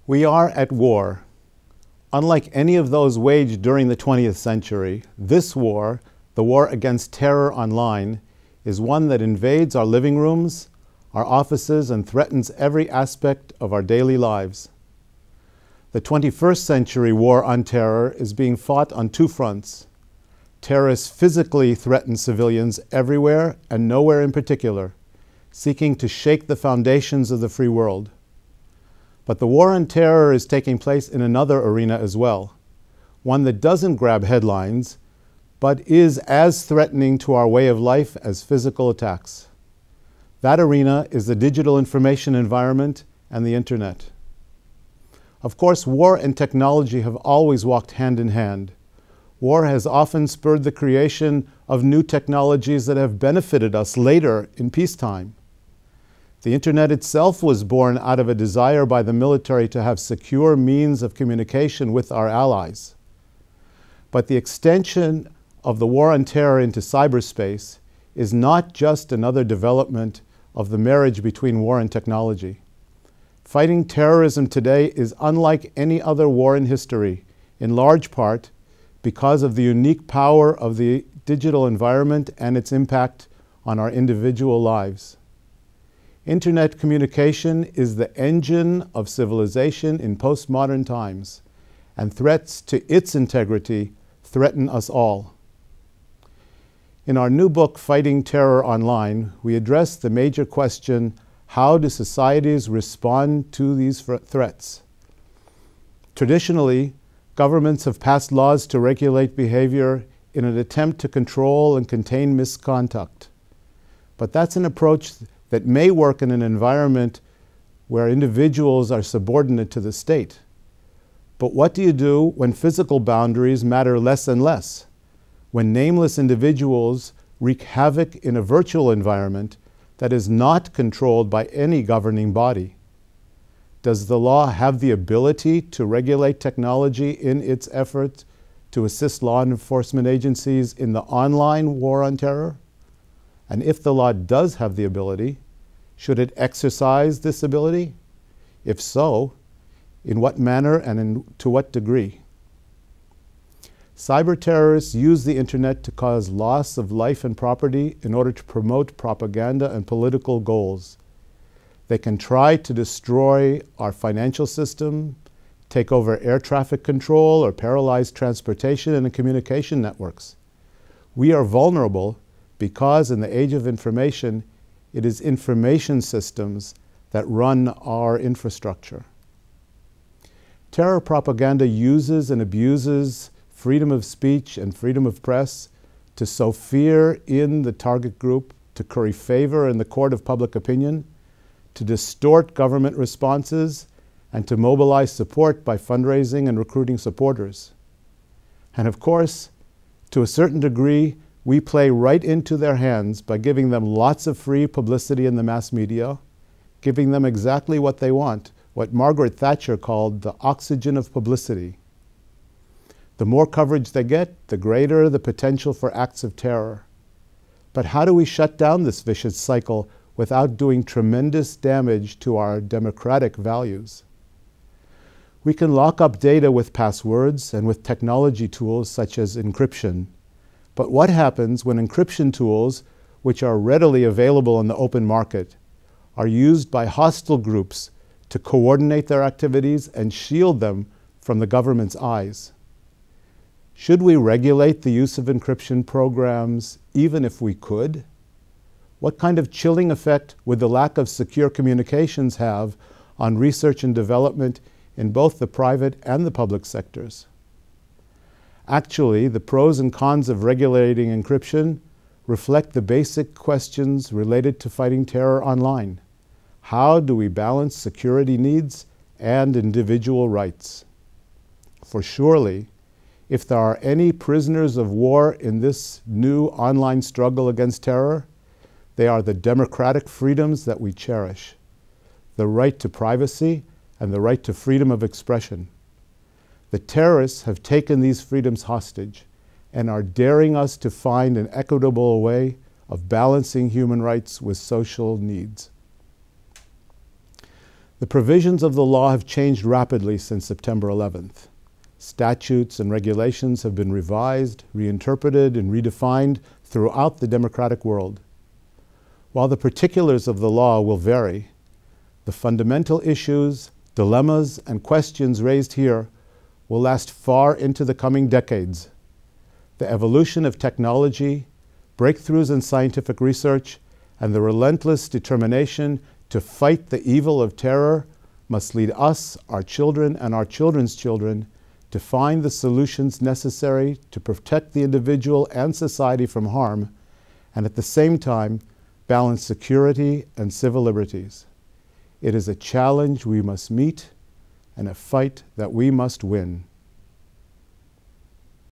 We are at war. Unlike any of those waged during the 20th century, this war, the war against terror online, is one that invades our living rooms, our offices, and threatens every aspect of our daily lives. The 21st century war on terror is being fought on two fronts. Terrorists physically threaten civilians everywhere and nowhere in particular, seeking to shake the foundations of the free world. But the war on terror is taking place in another arena as well, one that doesn't grab headlines, but is as threatening to our way of life as physical attacks. That arena is the digital information environment and the internet. Of course, war and technology have always walked hand in hand. War has often spurred the creation of new technologies that have benefited us later in peacetime. The internet itself was born out of a desire by the military to have secure means of communication with our allies. But the extension of the war on terror into cyberspace is not just another development of the marriage between war and technology. Fighting terrorism today is unlike any other war in history, in large part because of the unique power of the digital environment and its impact on our individual lives. Internet communication is the engine of civilization in postmodern times, and threats to its integrity threaten us all. In our new book, Fighting Terror Online, we address the major question, how do societies respond to these threats? Traditionally, governments have passed laws to regulate behavior in an attempt to control and contain misconduct. But that's an approach that may work in an environment where individuals are subordinate to the state. But what do you do when physical boundaries matter less and less? When nameless individuals wreak havoc in a virtual environment that is not controlled by any governing body? Does the law have the ability to regulate technology in its efforts to assist law enforcement agencies in the online war on terror? And if the law does have the ability, should it exercise this ability? If so, in what manner and to what degree? Cyber terrorists use the internet to cause loss of life and property in order to promote propaganda and political goals. They can try to destroy our financial system, take over air traffic control, or paralyze transportation and communication networks. We are vulnerable because in the age of information, it is information systems that run our infrastructure. Terror propaganda uses and abuses freedom of speech and freedom of press to sow fear in the target group, to curry favor in the court of public opinion, to distort government responses, and to mobilize support by fundraising and recruiting supporters. And of course, to a certain degree, we play right into their hands by giving them lots of free publicity in the mass media, giving them exactly what they want, what Margaret Thatcher called the oxygen of publicity. The more coverage they get, the greater the potential for acts of terror. But how do we shut down this vicious cycle without doing tremendous damage to our democratic values? We can lock up data with passwords and with technology tools such as encryption. But what happens when encryption tools, which are readily available in the open market, are used by hostile groups to coordinate their activities and shield them from the government's eyes? Should we regulate the use of encryption programs even if we could? What kind of chilling effect would the lack of secure communications have on research and development in both the private and the public sectors? Actually, the pros and cons of regulating encryption reflect the basic questions related to fighting terror online. How do we balance security needs and individual rights? For surely, if there are any prisoners of war in this new online struggle against terror, they are the democratic freedoms that we cherish, the right to privacy and the right to freedom of expression. The terrorists have taken these freedoms hostage and are daring us to find an equitable way of balancing human rights with social needs. The provisions of the law have changed rapidly since September 11th. Statutes and regulations have been revised, reinterpreted, and redefined throughout the democratic world. While the particulars of the law will vary, the fundamental issues, dilemmas, and questions raised here will last far into the coming decades. The evolution of technology, breakthroughs in scientific research, and the relentless determination to fight the evil of terror must lead us, our children, and our children's children to find the solutions necessary to protect the individual and society from harm, and at the same time, balance security and civil liberties. It is a challenge we must meet and a fight that we must win.